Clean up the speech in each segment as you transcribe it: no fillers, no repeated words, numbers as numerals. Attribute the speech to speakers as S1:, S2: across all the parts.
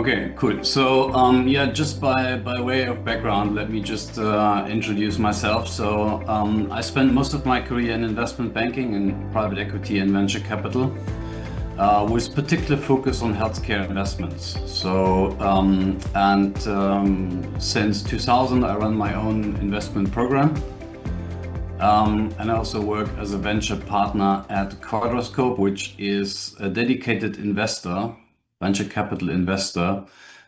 S1: Okay, cool. So, yeah, just by way of background, let me just introduce myself. So, I spent most of my career in investment banking and private equity and venture capital, with particular focus on healthcare investments. So, since 2000, I run my own investment program. And I also work as a venture partner at Quadrascope, which is a dedicated investor, venture capital investor,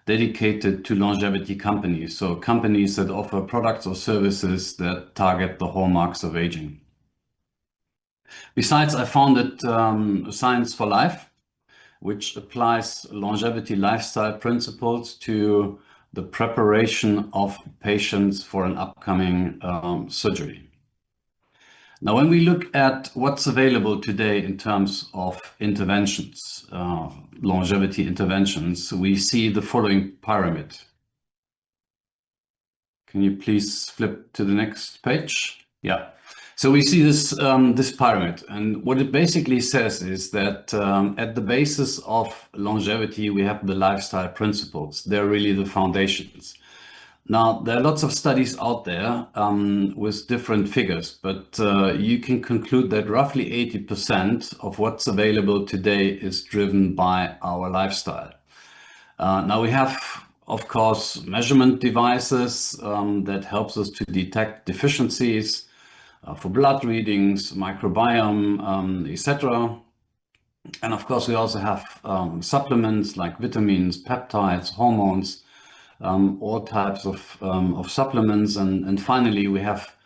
S1: dedicated to longevity companies. So companies that offer products or services that target the hallmarks of aging. Besides, I founded Science for Life, which applies longevity lifestyle principles to the preparation of patients for an upcoming surgery. Now, when we look at what's available today in terms of interventions, longevity interventions, we see the following pyramid. Can you please flip to the next page? Yeah. So we see this pyramid, and what it basically says is that at the basis of longevity, we have the lifestyle principles. They're really the foundations. Now, there are lots of studies out there with different figures, but you can conclude that roughly 80% of what's available today is driven by our lifestyle. Now, we have, of course, measurement devices that helps us to detect deficiencies for blood readings, microbiome, etc. And of course, we also have supplements like vitamins, peptides, hormones, all types of supplements. And finally, we have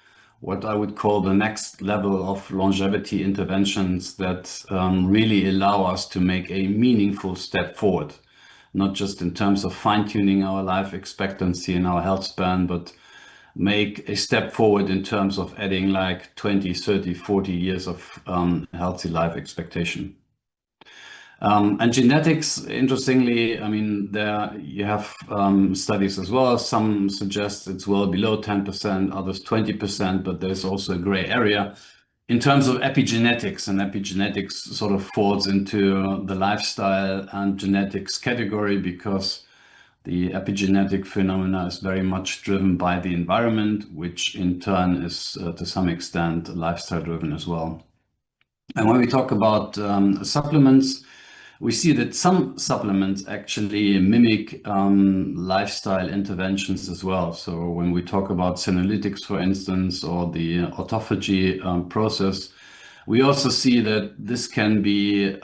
S1: what I would call the next level of longevity interventions that really allow us to make a meaningful step forward, not just in terms of fine-tuning our life expectancy and our health span, but make a step forward in terms of adding like 20, 30, 40 years of healthy life expectation. And genetics, interestingly, I mean, there you have studies as well. Some suggest it's well below 10%, others 20%, but there's also a gray area in terms of epigenetics, and epigenetics sort of falls into the lifestyle and genetics category because the epigenetic phenomena is very much driven by the environment, which in turn is to some extent lifestyle driven as well. And when we talk about supplements, we see that some supplements actually mimic lifestyle interventions as well. So when we talk about senolytics, for instance, or the autophagy process, we also see that this can be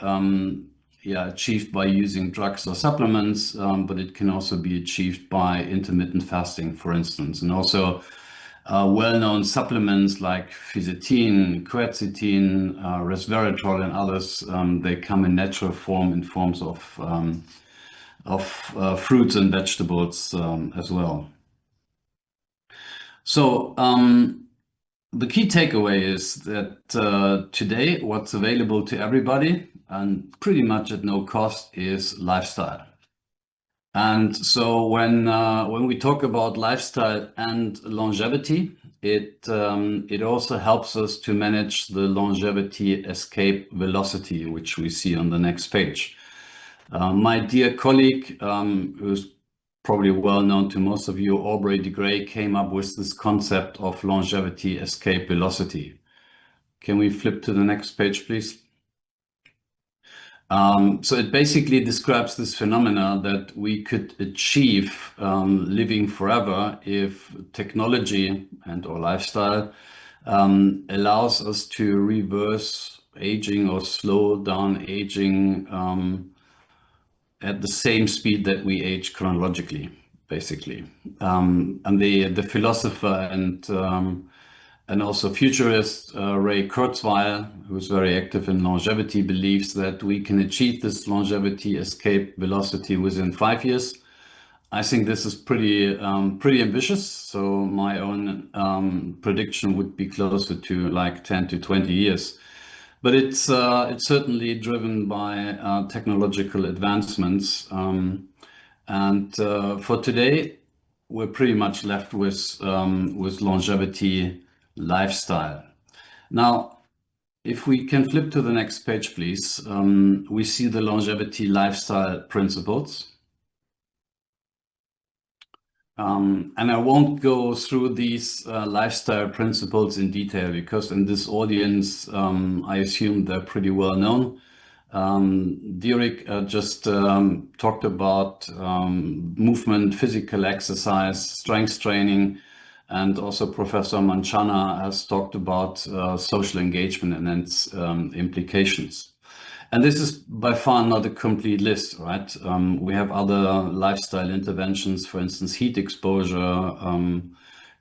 S1: achieved by using drugs or supplements, but it can also be achieved by intermittent fasting, for instance, and also well-known supplements like fisetin, quercetin, resveratrol, and others. They come in natural form in forms of fruits and vegetables as well. So the key takeaway is that today what's available to everybody and pretty much at no cost is lifestyle. And so when we talk about lifestyle and longevity, it also helps us to manage the longevity escape velocity, which we see on the next page. My dear colleague, who's probably well known to most of you, Aubrey de Grey, came up with this concept of longevity escape velocity. Can we flip to the next page, please? So it basically describes this phenomena that we could achieve living forever if technology and or lifestyle allows us to reverse aging or slow down aging at the same speed that we age chronologically, basically. And the philosopher and also futurist Ray Kurzweil, who's very active in longevity, believes that we can achieve this longevity escape velocity within 5 years. I think this is pretty ambitious. So my own prediction would be closer to like 10 to 20 years. But it's certainly driven by technological advancements. And for today, we're pretty much left with longevity lifestyle. Now, if we can flip to the next page, please, we see the longevity lifestyle principles. And I won't go through these lifestyle principles in detail because in this audience, I assume they're pretty well known. Dirk just talked about movement, physical exercise, strength training, and also Professor Manchana has talked about social engagement and its implications. And this is by far not a complete list, right? We have other lifestyle interventions, for instance, heat exposure,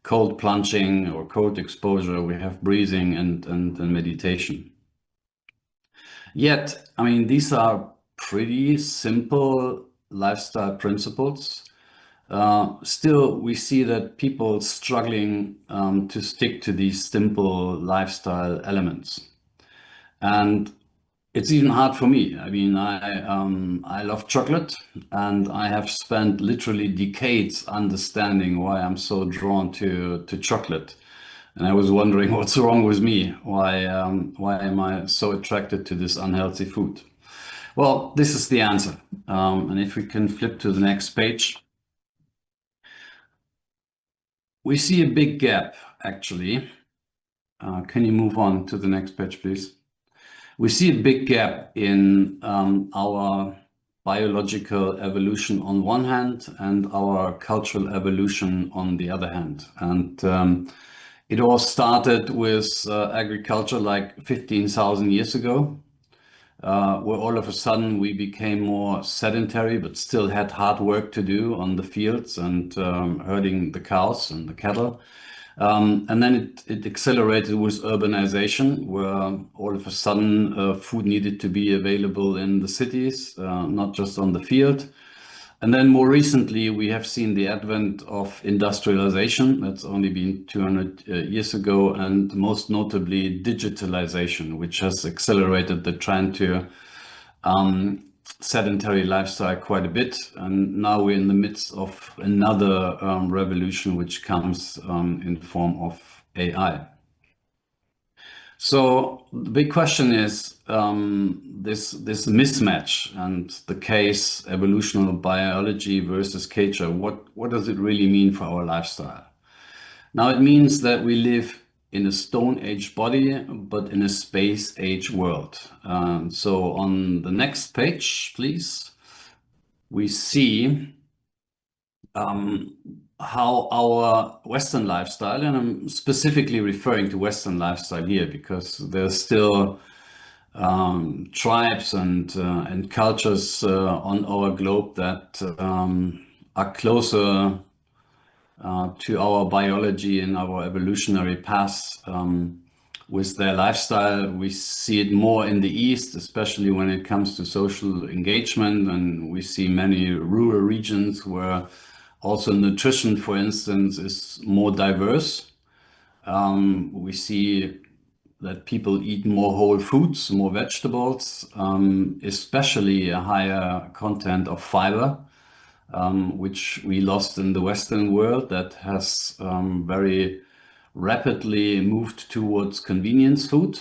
S1: cold plunging or cold exposure. We have breathing and meditation. Yet, I mean, these are pretty simple lifestyle principles. Still, we see that people struggling to stick to these simple lifestyle elements. And it's even hard for me. I mean, I love chocolate, and I have spent literally decades understanding why I'm so drawn to chocolate. And I was wondering what's wrong with me? Why am I so attracted to this unhealthy food? Well, this is the answer. And if we can flip to the next page, we see a big gap, actually. Can you move on to the next page, please? We see a big gap in our biological evolution on one hand and our cultural evolution on the other hand. And it all started with agriculture like 15,000 years ago, where all of a sudden we became more sedentary, but still had hard work to do on the fields and herding the cows and the cattle. And then it accelerated with urbanization, where all of a sudden food needed to be available in the cities, not just on the field. And then more recently, we have seen the advent of industrialization. That's only been 200 years ago, and most notably digitalization, which has accelerated the trend to sedentary lifestyle quite a bit. And now we're in the midst of another revolution, which comes in the form of AI. So the big question is this mismatch and the case evolutionary biology versus culture. What does it really mean for our lifestyle? Now it means that we live in a Stone Age body, but in a space age world. So on the next page, please, we see how our Western lifestyle, and I'm specifically referring to Western lifestyle here because there's still tribes and cultures on our globe that are closer to our biology and our evolutionary paths with their lifestyle. We see it more in the East, especially when it comes to social engagement, and we see many rural regions where also nutrition, for instance, is more diverse. We see that people eat more whole foods, more vegetables, especially a higher content of fiber, which we lost in the Western world that has very rapidly moved towards convenience food,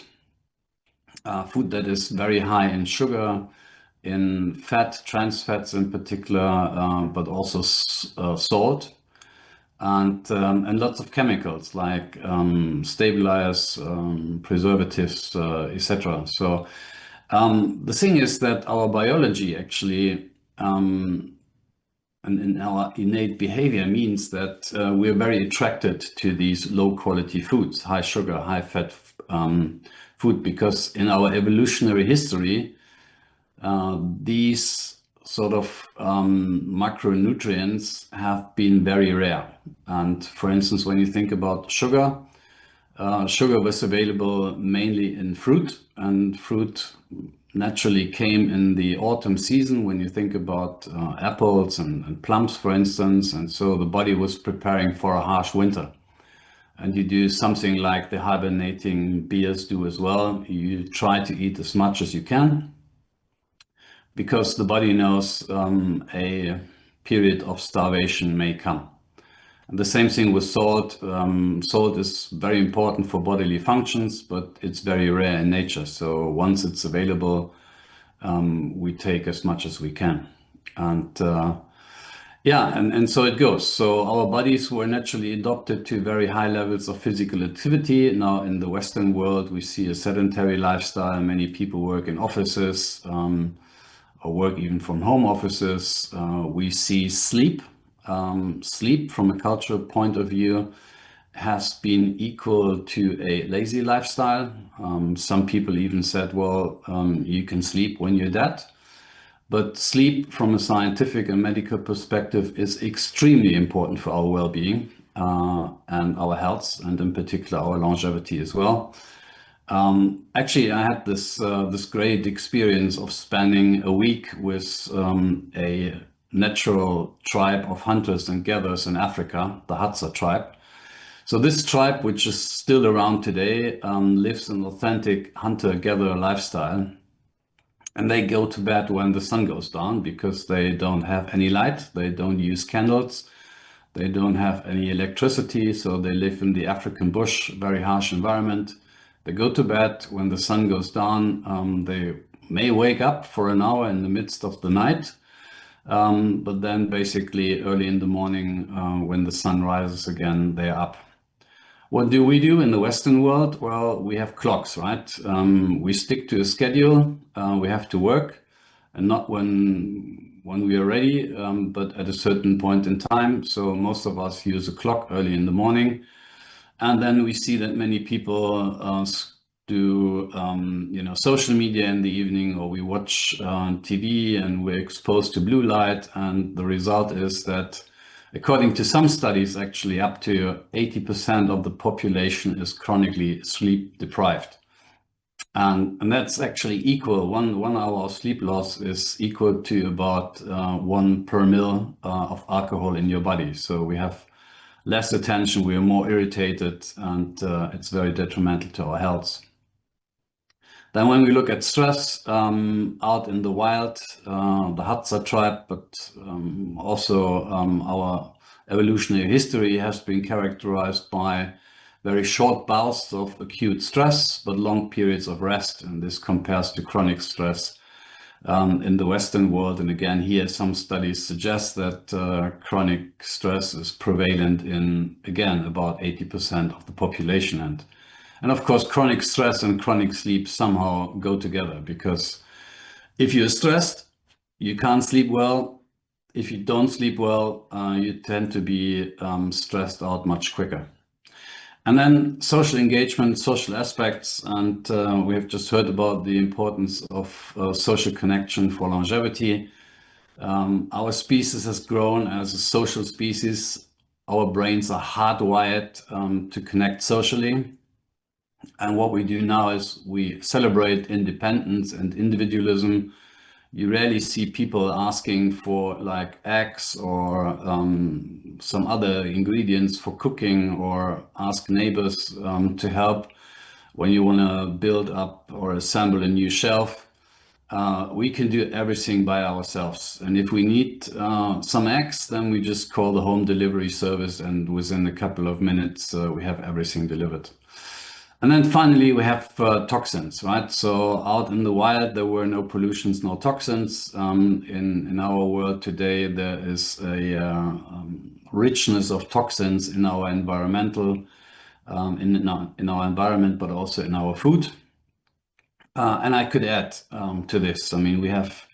S1: food that is very high in sugar, in fat, trans fats in particular, but also salt. And lots of chemicals like stabilizers, preservatives, etc. So the thing is that our biology actually and in our innate behavior means that we're very attracted to these low quality foods, high sugar, high fat food, because in our evolutionary history, these sort of macronutrients have been very rare. And for instance, when you think about sugar, sugar was available mainly in fruit, and fruit naturally came in the autumn season when you think about apples and plums, for instance. And so the body was preparing for a harsh winter. And you do something like the hibernating bears do as well. You try to eat as much as you can, because the body knows a period of starvation may come. And the same thing with salt. Salt is very important for bodily functions, but it's very rare in nature. So once it's available, we take as much as we can. And Yeah, and so it goes. So our bodies were naturally adapted to very high levels of physical activity. Now in the Western world, we see a sedentary lifestyle. Many people work in offices, or work even from home offices. We see sleep. Sleep from a cultural point of view has been equal to a lazy lifestyle. Some people even said, well, you can sleep when you're dead. But sleep from a scientific and medical perspective is extremely important for our well-being and our health, and in particular our longevity as well. Actually, I had this great experience of spending a week with a natural tribe of hunters and gatherers in Africa, the Hadza tribe. So this tribe, which is still around today, lives an authentic hunter-gatherer lifestyle. And they go to bed when the sun goes down because they don't have any light, they don't use candles, they don't have any electricity, so they live in the African bush, very harsh environment. They go to bed when the sun goes down. They may wake up for an hour in the midst of the night, but then basically early in the morning, when the sun rises again, they're up. What do we do in the Western world? Well, we have clocks, right? We stick to a schedule. We have to work, and not when we are ready, but at a certain point in time. So most of us use a clock early in the morning, and then we see that many people do social media in the evening, or we watch TV and we're exposed to blue light, and the result is that, according to some studies, actually up to 80% of the population is chronically sleep deprived. And that's actually equal. One hour of sleep loss is equal to about 1 per ml of alcohol in your body. So we have less attention, we are more irritated, and it's very detrimental to our health. Then when we look at stress out in the wild, the Hadza tribe, but also our evolutionary history has been characterized by very short bouts of acute stress, but long periods of rest. And this compares to chronic stress in the Western world. And again, here some studies suggest that chronic stress is prevalent in, again, about 80% of the population. And of course, chronic stress and chronic sleep somehow go together, because if you're stressed, you can't sleep well. If you don't sleep well, you tend to be stressed out much quicker. And then social engagement, social aspects, and we have just heard about the importance of social connection for longevity. Our species has grown as a social species. Our brains are hardwired to connect socially. And what we do now is we celebrate independence and individualism. You rarely see people asking for like eggs or some other ingredients for cooking, or ask neighbors to help when you want to build up or assemble a new shelf. We can do everything by ourselves. And if we need some eggs, then we just call the home delivery service, and within a couple of minutes, we have everything delivered. And then finally, we have toxins, right? So out in the wild, there were no pollutions, no toxins. In our world today, there is a richness of toxins in our environmental, in our environment, but also in our food. And I could add to this. I mean, we have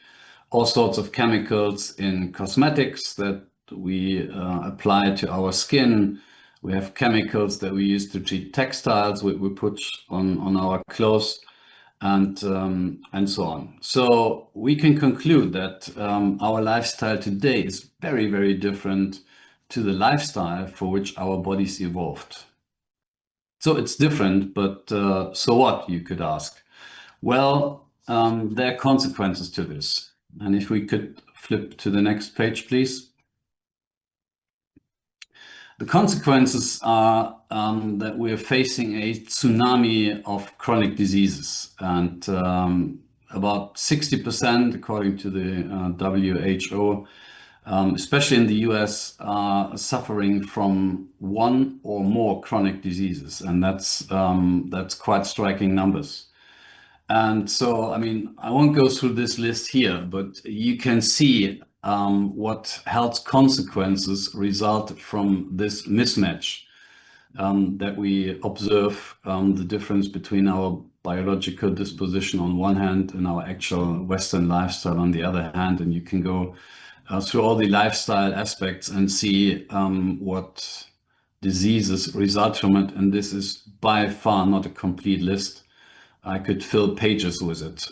S1: all sorts of chemicals in cosmetics that we apply to our skin. We have chemicals that we use to treat textiles, we put on our clothes, and so on. So we can conclude that our lifestyle today is very, very different to the lifestyle for which our bodies evolved. So it's different, but so what, you could ask? Well, there are consequences to this. And if we could flip to the next page, please. The consequences are that we're facing a tsunami of chronic diseases, and about 60%, according to the WHO, especially in the US, are suffering from one or more chronic diseases, and that's quite striking numbers. And so, I mean, I won't go through this list here, but you can see what health consequences result from this mismatch that we observe, the difference between our biological disposition on one hand and our actual Western lifestyle on the other hand. And you can go through all the lifestyle aspects and see what diseases result from it. And this is by far not a complete list. I could fill pages with it.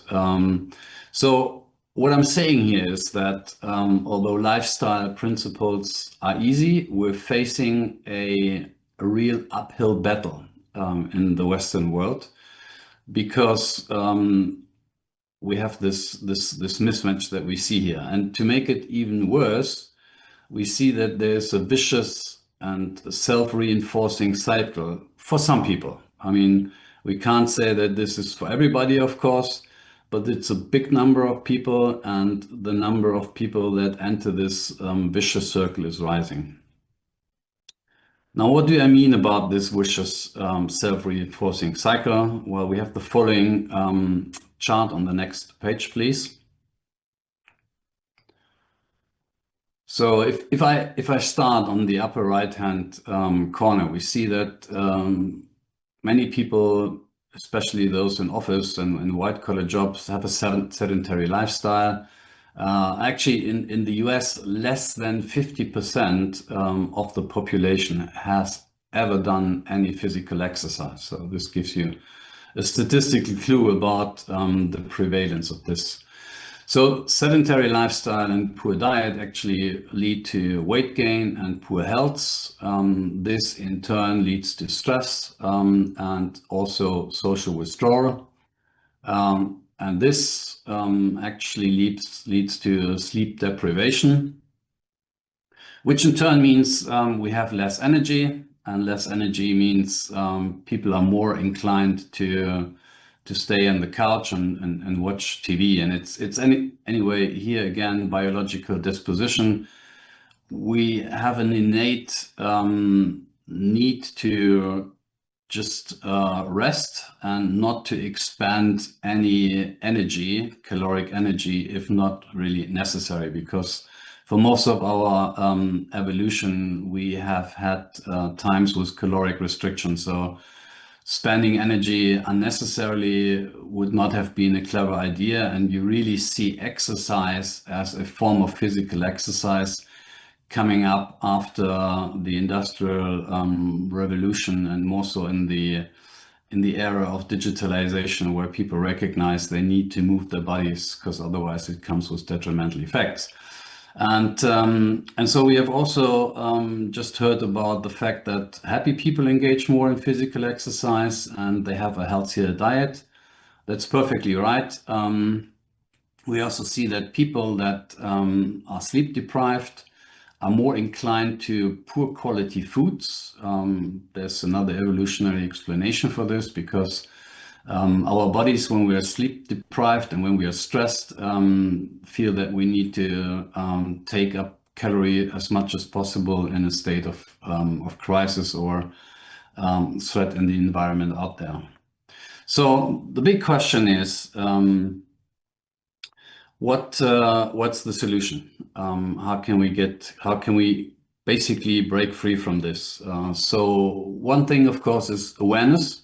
S1: So what I'm saying here is that although lifestyle principles are easy, we're facing a real uphill battle in the Western world because we have this mismatch that we see here. And to make it even worse, we see that there's a vicious and self-reinforcing cycle for some people. I mean, we can't say that this is for everybody, of course, but it's a big number of people, and the number of people that enter this vicious circle is rising. Now, what do I mean about this vicious self-reinforcing cycle? Well, we have the following chart on the next page, please. So if I start on the upper right-hand corner, we see that many people, especially those in office and white-collar jobs, have a sedentary lifestyle. Actually, in the US, less than 50% of the population has ever done any physical exercise. So this gives you a statistical clue about the prevalence of this. So sedentary lifestyle and poor diet actually lead to weight gain and poor health. This in turn leads to stress and also social withdrawal. And this actually leads to sleep deprivation, which in turn means we have less energy, and less energy means people are more inclined to stay on the couch and watch TV. And it's anyway, here again, biological disposition. We have an innate need to just rest and not to expand any energy, caloric energy, if not really necessary, because for most of our evolution, we have had times with caloric restrictions. So spending energy unnecessarily would not have been a clever idea. And you really see exercise as a form of physical exercise coming up after the industrial revolution, and more so in the era of digitalization, where people recognize they need to move their bodies because otherwise it comes with detrimental effects. And so we have also just heard about the fact that happy people engage more in physical exercise and they have a healthier diet. That's perfectly right. We also see that people that are sleep deprived are more inclined to poor quality foods. There's another evolutionary explanation for this, because our bodies, when we are sleep deprived and when we are stressed, feel that we need to take up calorie as much as possible in a state of crisis or threat in the environment out there. So the big question is, what's the solution? How can we basically break free from this? So one thing, of course, is awareness.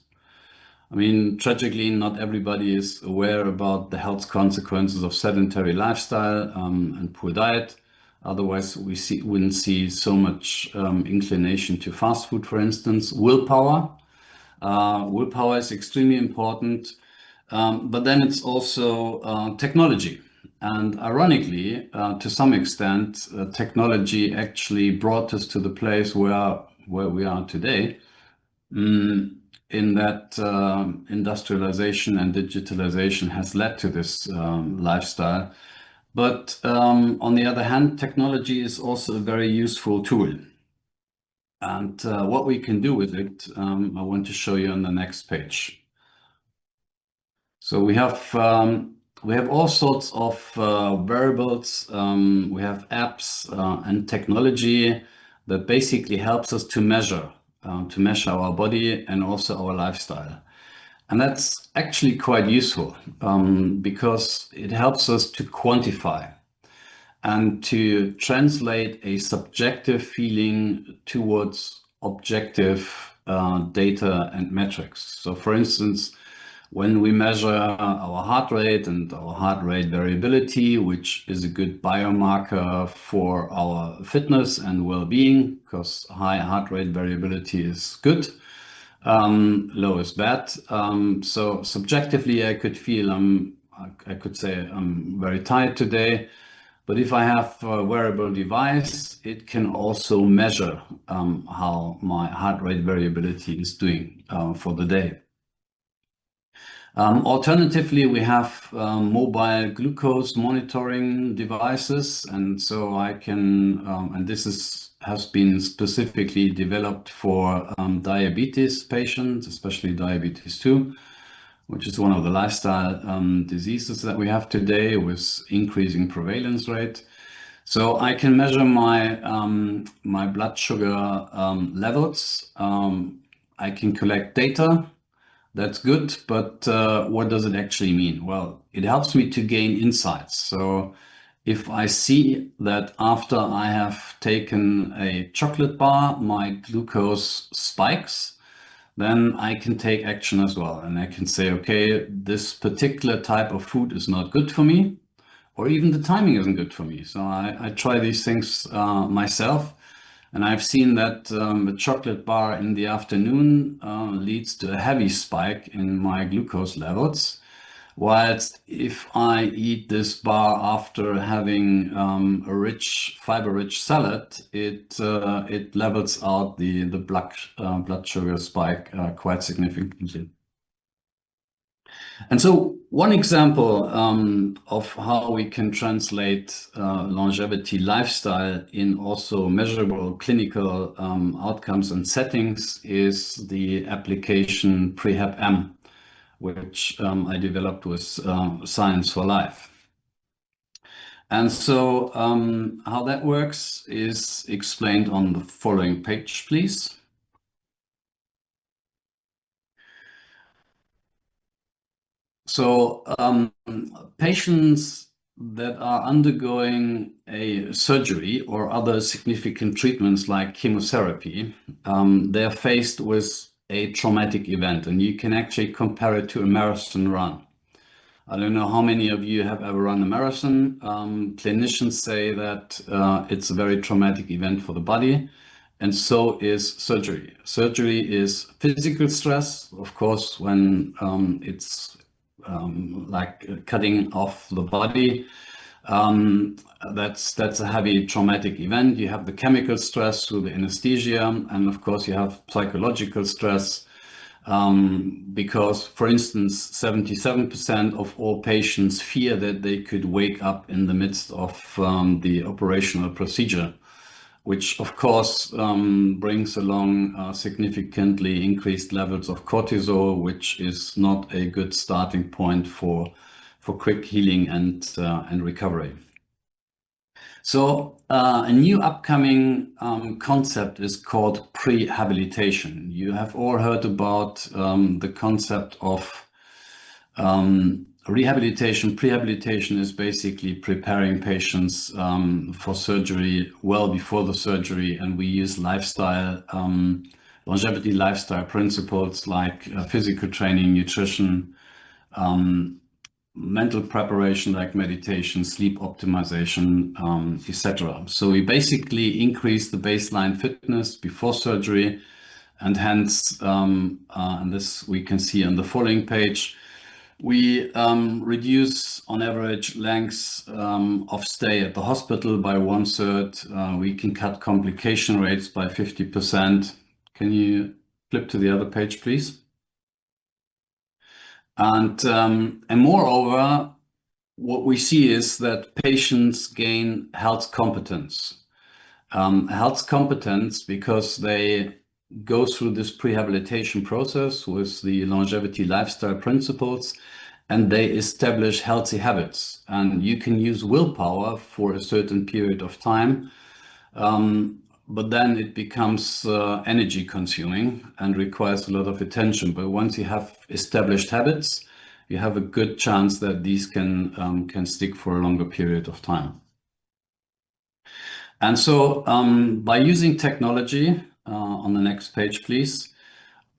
S1: I mean, tragically, not everybody is aware about the health consequences of sedentary lifestyle and poor diet. Otherwise, wouldn't see so much inclination to fast food, for instance. Willpower. Willpower is extremely important, but then it's also technology. And ironically, to some extent, technology actually brought us to the place where we are today. In that industrialization and digitalization has led to this lifestyle. But on the other hand, technology is also a very useful tool. And what we can do with it, I want to show you on the next page. So we have all sorts of wearables, we have apps and technology that basically helps us to measure our body and also our lifestyle. And that's actually quite useful because it helps us to quantify. and to translate a subjective feeling towards objective data and metrics. So for instance, when we measure our heart rate and our heart rate variability, which is a good biomarker for our fitness and well-being, because high heart rate variability is good, low is bad. So subjectively, I could feel I could say I'm very tired today. But if I have a wearable device, it can also measure how my heart rate variability is doing for the day. Alternatively, we have mobile glucose monitoring devices, and so I can, and has been specifically developed for diabetes patients, especially diabetes 2, which is one of the lifestyle diseases that we have today with increasing prevalence rate. So I can measure my blood sugar levels. I can collect data. That's good, but what does it actually mean? Well, it helps me to gain insights. So if I see that after I have taken a chocolate bar, my glucose spikes, then I can take action as well. And I can say, okay, this particular type of food is not good for me, or even the timing isn't good for me. So I try these things myself. And I've seen that a chocolate bar in the afternoon leads to a heavy spike in my glucose levels. Whilst if I eat this bar after having a rich, fiber-rich salad, it levels out the blood sugar spike quite significantly. And so one example of how we can translate longevity lifestyle in also measurable clinical outcomes and settings is the application PrehabM, which I developed with Science for Life. And so how that works is explained on the following page, please. So patients that are undergoing a surgery or other significant treatments like chemotherapy, they're faced with a traumatic event, and you can actually compare it to a marathon run. I don't know how many of you have ever run a marathon. Clinicians say that it's a very traumatic event for the body, and so is surgery. Surgery is physical stress, of course, when it's like cutting off the body. That's a heavy traumatic event. You have the chemical stress through the anesthesia, and of course you have psychological stress. Because, for instance, 77% of all patients fear that they could wake up in the midst of the operational procedure, which of course brings along significantly increased levels of cortisol, which is not a good starting point for quick healing and recovery. So a new upcoming concept is called prehabilitation. You have all heard about the concept of rehabilitation. Prehabilitation is basically preparing patients for surgery well before the surgery, and we use longevity lifestyle principles like physical training, nutrition, mental preparation like meditation, sleep optimization, etc. So we basically increase the baseline fitness before surgery, and hence, and this we can see on the following page, we reduce on average lengths of stay at the hospital by 1/3. We can cut complication rates by 50%. Can you flip to the other page, please? And moreover, what we see is that patients gain health competence. Health competence because they go through this prehabilitation process with the longevity lifestyle principles, and they establish healthy habits. And you can use willpower for a certain period of time, but then it becomes energy consuming and requires a lot of attention. But once you have established habits, you have a good chance that these can stick for a longer period of time. And so by using technology, on the next page, please,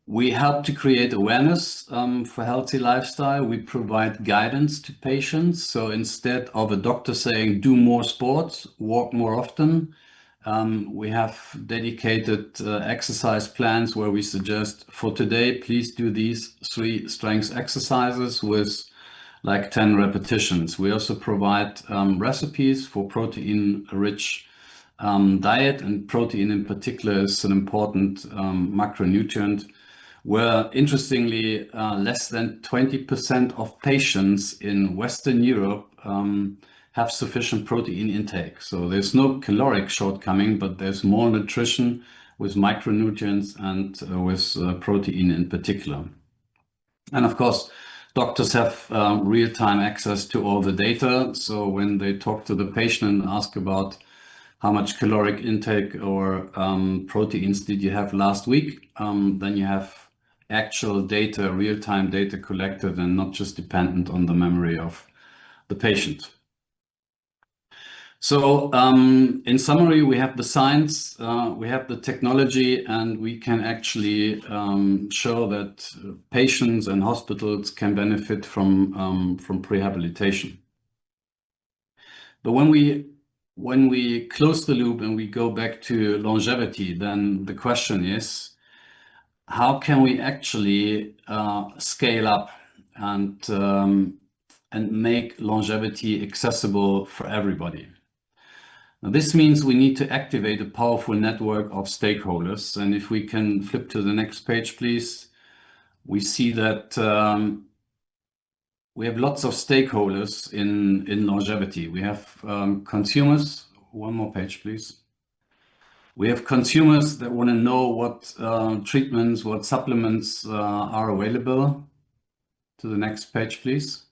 S1: we help to create awareness for healthy lifestyle. We provide guidance to patients. So instead of a doctor saying, do more sports, walk more often, we have dedicated exercise plans where we suggest for today, please do these 3 strength exercises with like 10 repetitions. We also provide recipes for protein-rich diet, and protein in particular is an important macronutrient where, interestingly, less than 20% of patients in Western Europe have sufficient protein intake. So there's no caloric shortcoming, but there's more nutrition with micronutrients and with protein in particular. And of course, doctors have real-time access to all the data. So when they talk to the patient and ask about how much caloric intake or proteins did you have last week, then you have actual data, real-time data collected and not just dependent on the memory of the patient. So in summary, we have the science, we have the technology, and we can actually show that patients and hospitals can benefit from prehabilitation. But when we close the loop and we go back to longevity, then the question is, how can we actually scale up and make longevity accessible for everybody? Now, this means we need to activate a powerful network of stakeholders. And if we can flip to the next page, please, we see that we have lots of stakeholders in longevity. We have consumers. One more page, please. We have consumers that want to know what treatments, what supplements are available. To the next page, please.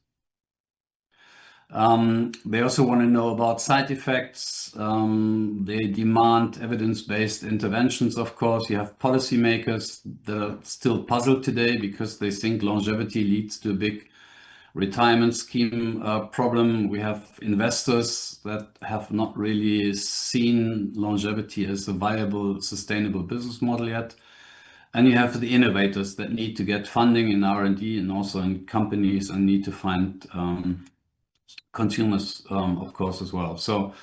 S1: They also want to know about side effects. They demand evidence-based interventions, of course. You have policymakers that are still puzzled today because they think longevity leads to a big retirement scheme problem. We have investors that have not really seen longevity as a viable, sustainable business model yet. And you have the innovators that need to get funding in R&D and also in companies and need to find consumers, of course, as well. So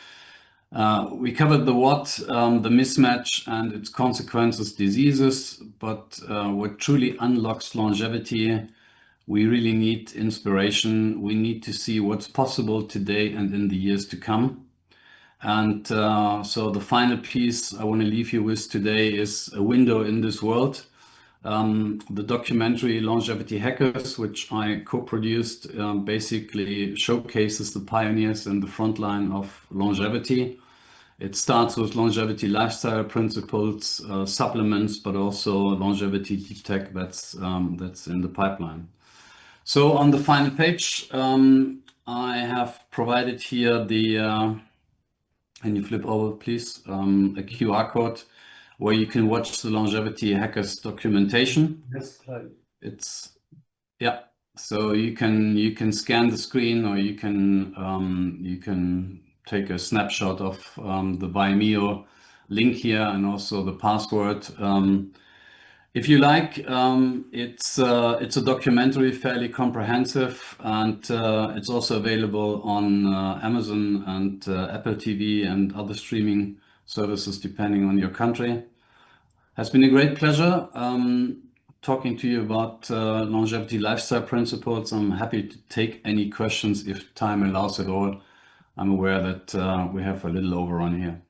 S1: we covered the what, the mismatch and its consequences, diseases, but what truly unlocks longevity, we really need inspiration. We need to see what's possible today and in the years to come. And so the final piece I want to leave you with today is a window in this world. The documentary Longevity Hackers, which I co-produced, basically showcases the pioneers in the front line of longevity. It starts with longevity lifestyle principles, supplements, but also longevity deep tech that's in the pipeline. So on the final page, I have provided here the, can you flip over, please, a QR code where you can watch the Longevity Hackers documentation.
S2: Yes,
S1: it's, yeah. So you can scan the screen, or you can take a snapshot of the Vimeo link here and also the password. If you like, it's a documentary, fairly comprehensive, and it's also available on Amazon and Apple TV and other streaming services depending on your country. Has been a great pleasure talking to you about longevity lifestyle principles. I'm happy to take any questions if time allows at all. I'm aware that we have a little overrun here.